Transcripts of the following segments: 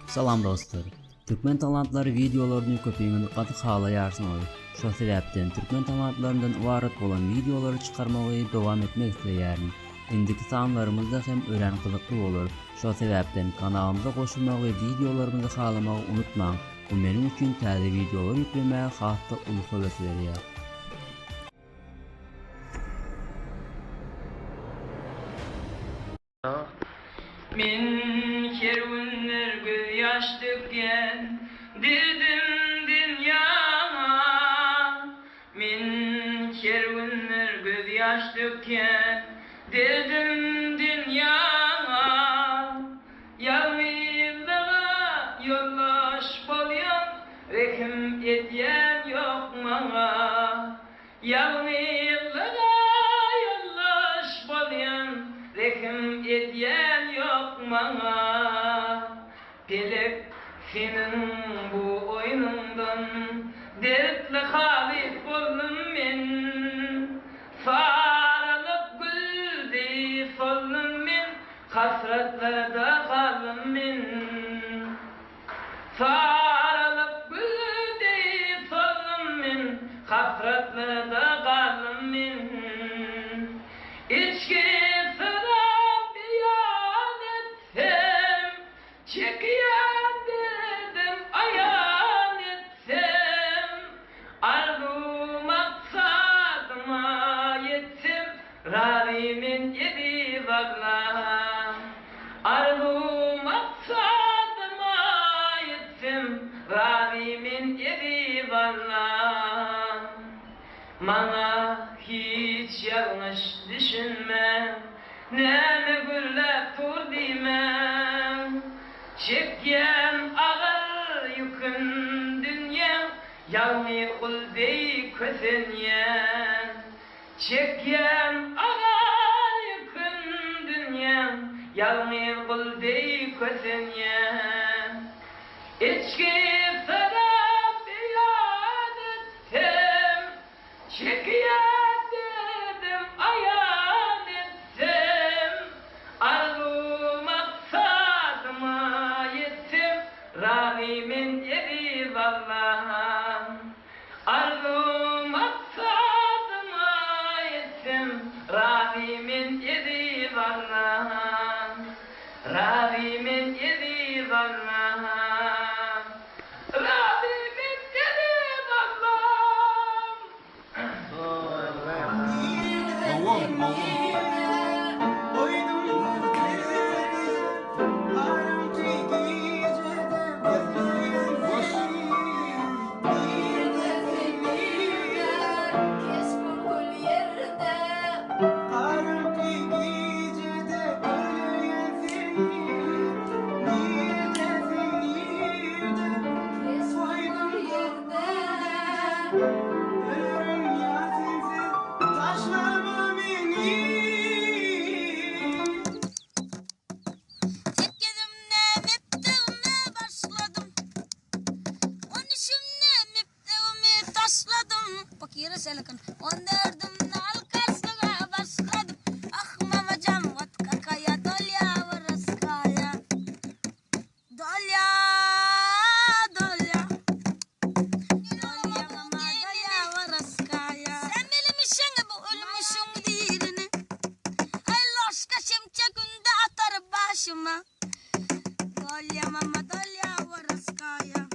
Salam dostlar. Türkmen talantları videolarını köpüğünü dikkati halayarsınız. Şu sebepten Türkmen talantlarından ibaret olan videoları çıkarmaya devam etmek isteyerim. Indiki sanlarımızda hem öğren kılıklı olur. Şu sebepten kanalımıza koşulmayı ve videolarımızı halamayı unutmayın. Bu benim için taze videolar yüklemeye hasta ulu vesile. Min kervinler göz yaş döken dirdim dünyama. Min kervinler göz yaş döken dirdim dünyama. Yalnızlığa yollaş bolyan rekim etyen yok bana. Yalnızlığa yollaş bolyan rekim etyen yok bana. Pelek senin bu oyunundan dertli halif oldum men. Faralıp güldü soldum men, hasretlerde kaldım men. Faralıp güldü soldum men, hasretlerde kaldım men. İçki sarap yan etsem, çekiyen dedim ayan etsem, arzu maksadıma yetsem, rarimin yedi varla. Arzu maksadıma yetsem, rarimin yedi varla. Bana hiç yanlış düşünme, neme güllep dur demem. Çekyen ağır yükün dünya, yalnız kul dey kösenyen. Çekyen ağır yükün dünya, yalnız kul dey kösenyen. İçki sarap yan etsem, çekiyen dedim ayan etsem, arzu maksadıma yetsem, rahimin yedi valla. Arzu maksadıma yetsem, rahimin yedi valla. Rahimin yedi valla. Rahimin yedi valla. Yere selakan, onderdum alkaslığa başladım. Ah mamacam, vat kakaya dolya varaskaya. Dolya, dolya. Dolya mama dolya varaskaya. Sen bilmişsin bu ölmüşün dilini. Ay loşka şimçekünde atar başıma. Dolya mama dolya varaskaya.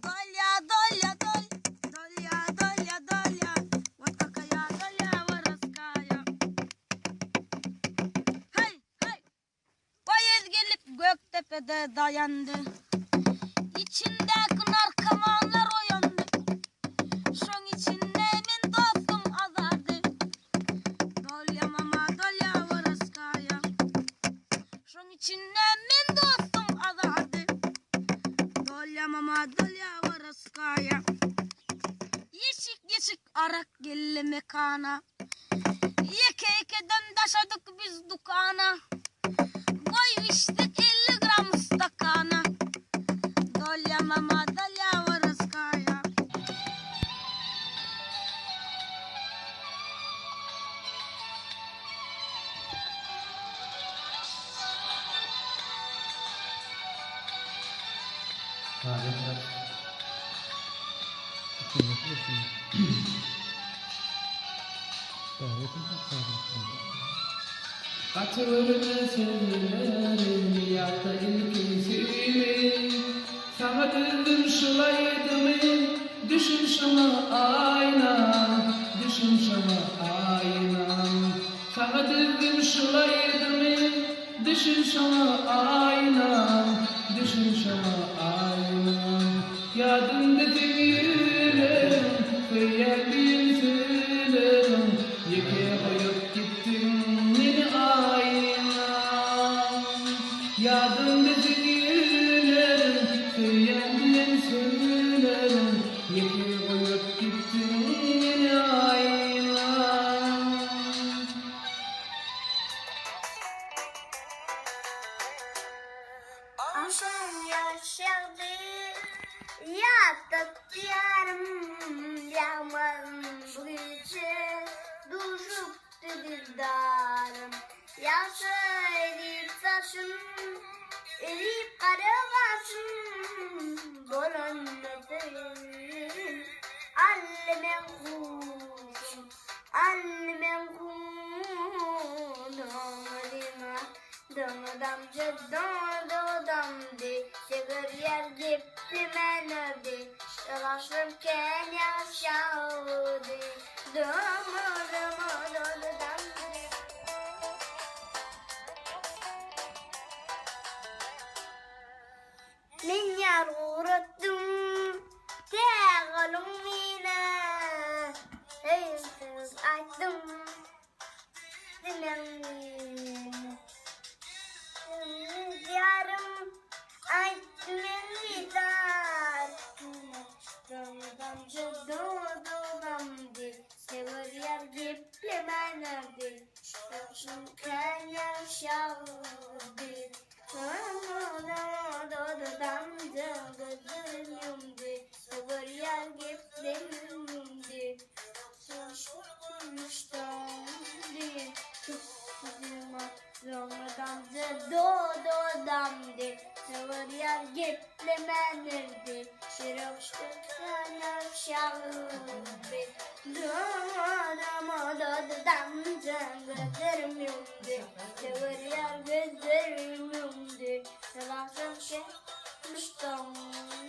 Dolya, dolya, dolya. Göktepe'de dayandı. İçinde kınar kamanlar oyandı. Şun içinde min dostum azardı. Dolya mama dolya varaskaya. Şun içinde min dostum azardı. Dolya mama dolya varaskaya. Yeşik yeşik arak gelli mekana. Yeke yekeden taşadık biz dukana. Koy içtik 50 gram stakana. Dolya mama dolya varaskaya. Hadi bırak. Kaçırırım seni yatta ilkisini. Sana dedim şulaydım düşün şuna ayna, düşün şuna ayna. Sana dedim şulaydım düşün şuna ayna, düşün şuna ayna. Yadımda değilim, kıyabilirim söylerim. Yeke koyup gittin yine ayna. Yadımda değilim, kıyabilirim söylerim. Yeke koyup gittin yine ayna. Akşam yaşadı yatıp yarım yağmurun bu gece düşüp dildarım yaşayıp saçım erip karamasın bolonmesin annemin kuzum annemin kuzum Damcı damdı sever yer gitti menördü Yaşarken yaşadı damdı Min yar uğrattım Teğalım yine Heysiz açtım Dilerim Yarım aydınlar Damcı damdı sever yer gitti menördü Yaşarken yaşadı Damcı gözümdü sever yer gitti menördü Şaşırmıştım Damcı damdı sever yer gitti menördü Yaşarken yaşadı Damcı gözümdü sever yer gözümdü Yaşarken yaşadı